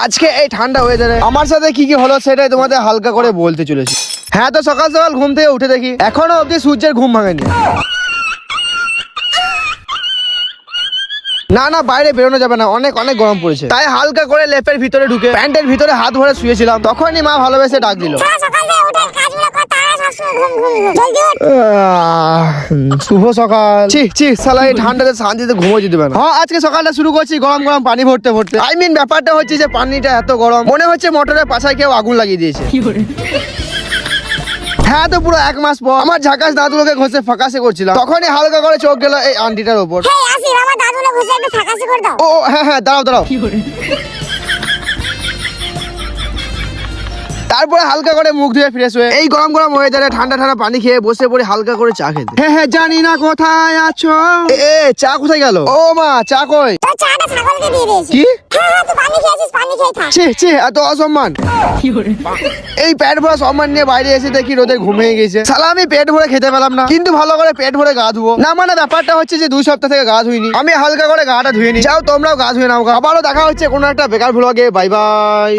আজকে এই ঠান্ডা ওয়েদারে আমার সাথে কি কি হলো সেটাই তোমাদের হালকা করে বলতে চলেছি। হ্যাঁ, তো সকাল সকাল ঘুম থেকে উঠে দেখি এখনো অব্দি সূর্যের ঘুম ভাঙেনি। না না, বাইরে বেরোনো যাবে না, অনেক অনেক গরম পড়েছে। তাই হালকা করে লেপের ভিতরে ঢুকে প্যান্টের ভিতরে হাত ভরে শুয়েছিলাম। তখনই মা ভালোবেসে ডাক দিল, শুভ সকাল। ছি ছি, শালা এই ঠান্ডাতে শান্তিতে ঘুমো যেতে পারে না। হ্যাঁ, আজকে সকালটা শুরু করছি গরম গরম পানি ভরতে ভরতে। ব্যাপারটা হচ্ছে যে পানিটা এত গরম মনে হচ্ছে মোটরের পাশায় কেউ আগুন লাগিয়ে দিয়েছে। হ্যাঁ, তো পুরো 1 মাস পর আমার ঝাঁকাস দাঁতগুলোকে ঘষে ফাঁকাশে করছিলাম, তখনই হালকা করে চোখ গেল এই আন্টিটার উপর। ও হ্যাঁ হ্যাঁ, দাঁড়াও দাঁড়াও। তারপরে হালকা করে মুখ ধুয়ে ফ্রেশ হয়ে এই গরম গরম ওয়েদারে ঠান্ডা ঠান্ডা পানি খেয়ে বসে পড়ে হালকা করে চা খেতে। হ্যাঁ হ্যাঁ, জানি না কোথায় আছো। এ চা কোথায় গেল? ও মা, চা কই? কি? ছি ছি, এত অসম্মান। এই পেট ভরা সম্মান নিয়ে বাইরে এসে দেখি রোদে ঘুমিয়ে গেছে। শালা আমি পেট ভরে খেতে পেলাম না, কিন্তু ভালো করে পেট ভরে গা ধুবো না। মানে ব্যাপারটা হচ্ছে যে 2 সপ্তাহ থেকে গা ধুইনি। আমি হালকা করে গাটা ধুয়ে নি। যাও তোমরাও গা ধুয়ে নাও। আবারও দেখা হচ্ছে কোনো একটা বেকার ভ্লগে। Bye bye.